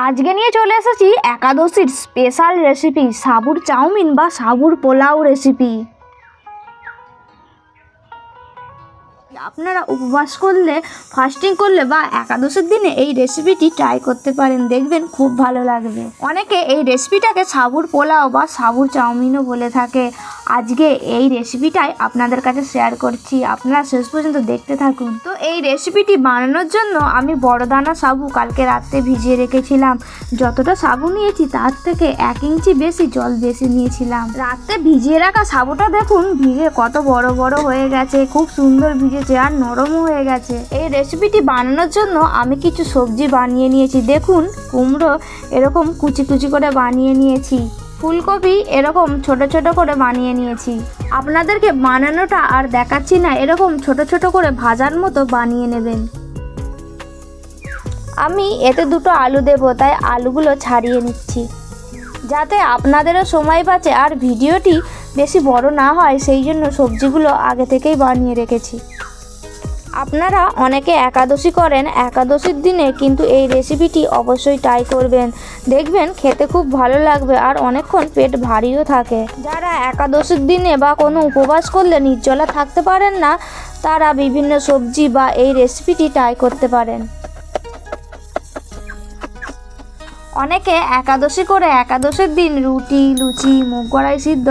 আজকে নিয়ে চলে এসেছি একাদশীর স্পেশাল রেসিপি সাবুর চাউমিন বা সাবুর পোলাও রেসিপি। আপনারা উপবাস করলে, ফাস্টিং করলে বা একাদশের দিনে এই রেসিপিটি ট্রাই করতে পারেন, দেখবেন খুব ভালো লাগবে। অনেকে এই রেসিপিটাকে সাবুর পোলাও বা সাবুর চাউমিনও বলে থাকে। আজকে এই রেসিপিটাই আপনাদের কাছে শেয়ার করছি, আপনারা শেষ পর্যন্ত দেখতে থাকুন। তো এই রেসিপিটি বানানোর জন্য আমি বড় দানা সাবু কালকে রাত্রে ভিজিয়ে রেখেছিলাম। যতটা সাবু নিয়েছি তার থেকে 1 ইঞ্চি বেশি জল বেশি নিয়েছিলাম। রাত্রে ভিজিয়ে রাখা সাবুটা দেখুন ভিজে কত বড় বড় হয়ে গেছে, খুব সুন্দর ভিজেছে আর নরমও হয়ে গেছে। এই রেসিপিটি বানানোর জন্য আমি কিছু সবজি বানিয়ে নিয়েছি। দেখুন, কুমড়ো এরকম কুচি কুচি করে বানিয়ে নিয়েছি, ফুলকপি এরকম ছোট ছোট করে বানিয়ে নিয়েছি। আপনাদেরকে বানানোটা আর দেখাচ্ছি না, এরকম ছোট ছোট করে ভাজার মতো বানিয়ে নেবেন। আমি এতে 2টো আলু দেব, তাই আলুগুলো ছাড়িয়ে নিচ্ছি যাতে আপনাদেরও সময় বাঁচে আর ভিডিওটি বেশি বড় না হয়, সেই জন্য সবজিগুলো আগে থেকেই বানিয়ে রেখেছি। আপনারা অনেকে একাদশী করেন, একাদশীর দিনে কিন্তু এই রেসিপিটি অবশ্যই ট্রাই করবেন, দেখবেন খেতে খুব ভালো লাগবে আর অনেকক্ষণ পেট ভারীও থাকে। যারা একাদশীর দিনে বা কোনো উপবাস করলে নির্জলা থাকতে পারেন না, তারা বিভিন্ন সবজি বা এই রেসিপিটি ট্রাই করতে পারেন। অনেকে একাদশী করে একাদশীর দিন রুটি, লুচি, মুগ কড়াই সিদ্ধ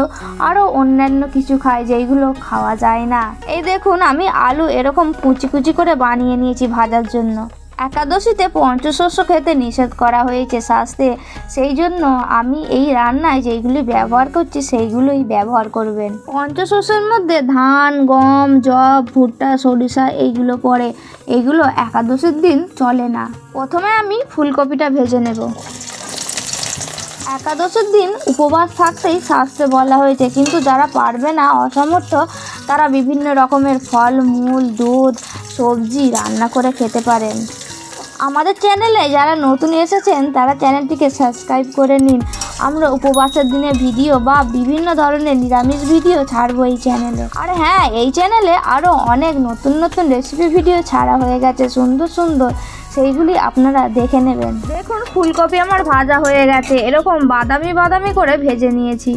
আরও অন্যান্য কিছু খায়, যেইগুলো খাওয়া যায় না। এই দেখুন, আমি আলু এরকম কুচি কুচি করে বানিয়ে নিয়েছি ভাজার জন্য। একাদশীতে পঞ্চশস্য খেতে নিষেধ করা হয়েছে শাস্ত্রে, সেই জন্য আমি এই রান্নায় যেইগুলি ব্যবহার করছি সেইগুলোই ব্যবহার করবেন। পঞ্চশস্যের মধ্যে ধান, গম, যব, ভুট্টা, সরিষা এইগুলো পড়ে, এইগুলো একাদশীর দিন চলে না। প্রথমে আমি ফুলকপিটা ভেজে নেব। একাদশীর দিন উপবাস থাকতেই শাস্ত্রে বলা হয়েছে, কিন্তু যারা পারবে না, অসমর্থ, তারা বিভিন্ন রকমের ফল মূল, দুধ, সবজি রান্না করে খেতে পারেন। আমাদের চ্যানেলে যারা নতুন এসেছেন তারা চ্যানেলটিকে সাবস্ক্রাইব করে নিন। আমরা উপবাসের দিনে ভিডিও বা বিভিন্ন ধরনের নিরামিষ ভিডিও ছাড়বো এই চ্যানেলে। আর হ্যাঁ, এই চ্যানেলে আরও অনেক নতুন নতুন রেসিপি ভিডিও ছাড়া হয়ে গেছে, সুন্দর সুন্দর, সেইগুলি আপনারা দেখে নেবেন। দেখুন, ফুলকপি আমার ভাজা হয়ে গেছে, এরকম বাদামি বাদামি করে ভেজে নিয়েছি।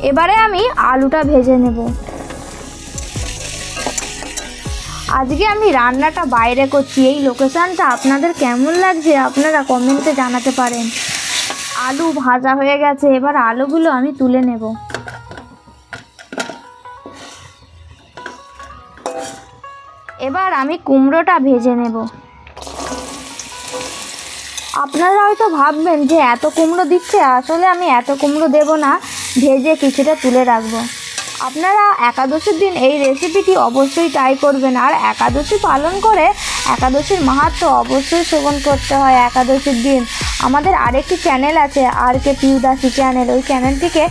এবারে আমি আলুটা ভেজে নেব। আজকে আমি রান্নাটা বাইরে করছি, এই লোকেশানটা আপনাদের কেমন লাগছে আপনারা কমেন্টে জানাতে পারেন। আলু ভাজা হয়ে গেছে, এবার আলুগুলো আমি তুলে নেব। এবার আমি কুমড়োটা ভেজে নেব। আপনারা হয়তো ভাববেন যে এত কুমড়ো দিচ্ছে, আসলে আমি এত কুমড়ো দেব না, ভেজে কিছুটা তুলে রাখবো। আপনারা একাদশীর দিন এই রেসিপিটি অবশ্যই ট্রাই করবেন। আর একাদশী পালন করে একাদশীর মাহাত্ম্য অবশ্যই শ্রবণ করতে হয় একাদশীর দিন। আমাদের আরেকটি চ্যানেল আছে, দাসি চ্যানেল, ওই চ্যানেলটিকে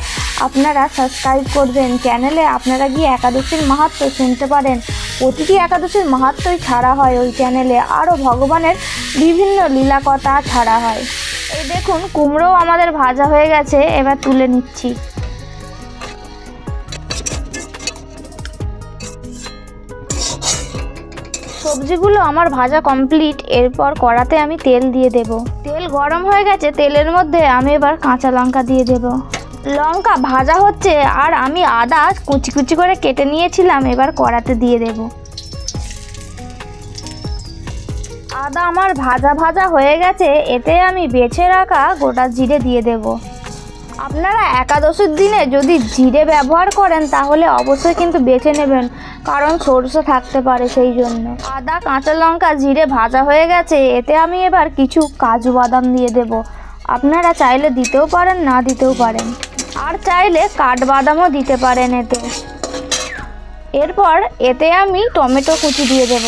আপনারা সাবস্ক্রাইব করবেন। চ্যানেলে আপনারা গিয়ে একাদশীর মাহাত্ম্য শুনতে পারেন। প্রতিটি একাদশীর মাহাত্ম্যই ছাড়া হয় ওই চ্যানেলে, আরও ভগবানের বিভিন্ন লীলা কথা ছাড়া হয়। এই দেখুন, কুমড়োও আমাদের ভাজা হয়ে গেছে, এবার তুলে নিচ্ছি। সবজিগুলো আমার ভাজা কমপ্লিট। এরপর কড়াতে আমি তেল দিয়ে দেব। তেল গরম হয়ে গেছে, তেলের মধ্যে আমি এবার কাঁচা লঙ্কা দিয়ে দেব। লঙ্কা ভাজা হচ্ছে আর আমি আদা কুচি কুচি করে কেটে নিয়েছিলাম, এবার কড়াতে দিয়ে দেব। আদা আমার ভাজা ভাজা হয়ে গেছে, এতে আমি বেছে রাখা গোটা জিরে দিয়ে দেব। আপনারা একাদশীর দিনে যদি জিরে ব্যবহার করেন তাহলে অবশ্যই কিন্তু বেছে নেবেন, কারণ সরষে থাকতে পারে, সেই জন্য। আদা, কাঁচা লঙ্কা, জিরে ভাজা হয়ে গেছে, এতে আমি এবার কিছু কাজু বাদাম দিয়ে দেব। আপনারা চাইলে দিতেও পারেন, না দিতেও পারেন, আর চাইলে কাঠবাদামও দিতে পারেন এতে। এরপর এতে আমি টমেটো কুচি দিয়ে দেব।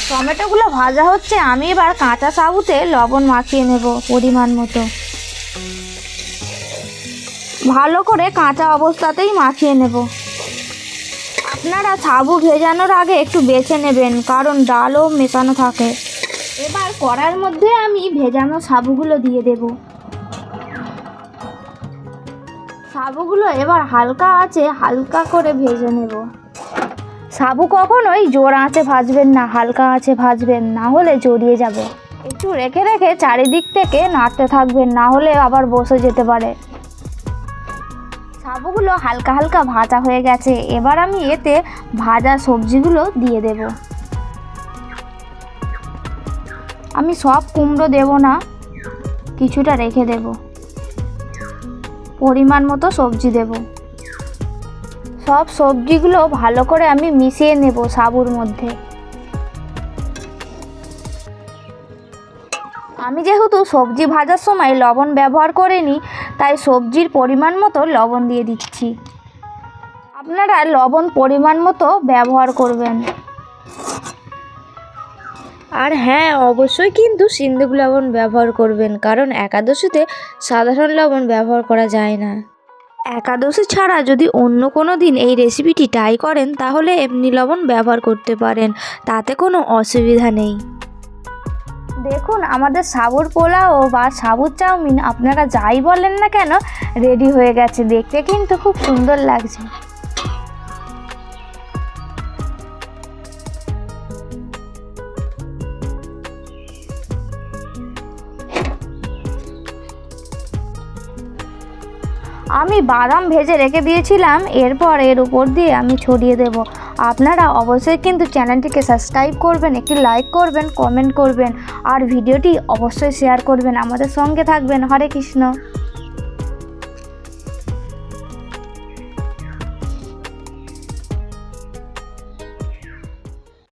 টমেটোগুলো ভাজা হচ্ছে, আমি এবার কাঁচা সাবুতে লবণ মাখিয়ে নেব পরিমাণ মতো। ভালো করে কাঁচা অবস্থাতেই মাখিয়ে নেব। আপনারা সাবু ভেজানোর আগে একটু বেছে নেবেন, কারণ ডালও মেশানো থাকে। এবার কড়ার মধ্যে আমি ভেজানো সাবুগুলো দিয়ে দেব। সাবুগুলো এবার হালকা আছে হালকা করে ভেজে নেব। সাবু কখনোই জোর আঁচে ভাজবেন না, হালকা আঁচে ভাজবেন, না হলে জড়িয়ে যাবে। একটু রেখে রেখে চারিদিক থেকে নাড়তে থাকবেন, না হলে আবার বসে যেতে পারে। সাবুগুলো হালকা হালকা ভাজা হয়ে গেছে, এবার আমি এতে ভাজা সবজিগুলো দিয়ে দেব। আমি সব কুমড়ো দেব না, কিছুটা রেখে দেব। পরিমাণ মতো সবজি দেব। সব সবজিগুলো ভালো করে আমি মিশিয়ে নেব সাবুর মধ্যে। আমি যেহেতু সবজি ভাজার সময় লবণ ব্যবহার করিনি, তাই সবজির পরিমাণ মতো লবণ দিয়ে দিচ্ছি। আপনারা লবণ পরিমাণ মতো ব্যবহার করবেন। আর হ্যাঁ, অবশ্যই কিন্তু সিন্দুক লবণ ব্যবহার করবেন, কারণ একাদশীতে সাধারণ লবণ ব্যবহার করা যায় না। একাদশী ছাড়া যদি অন্য কোনো দিন এই রেসিপিটি ট্রাই করেন তাহলে এমনি লবণ ব্যবহার করতে পারেন, তাতে কোনো অসুবিধা নেই। দেখুন, আমাদের সাবুর পোলাও বা সাবুর চাউমিন আপনারা যাই বলেন না কেন রেডি হয়ে গেছে। দেখতে কিন্তু খুব সুন্দর লাগছে। আমি বাদাম ভেজে রেখে দিয়েছিলাম, এরপর এর উপর দিয়ে আমি ছড়িয়ে দেব। আপনারা অবশ্যই কিন্তু চ্যানেলটিকে সাবস্ক্রাইব করবেন, একটি লাইক করবেন, কমেন্ট করবেন আর ভিডিওটি অবশ্যই শেয়ার করবেন। আমাদের সঙ্গে থাকবেন। হরে কৃষ্ণ।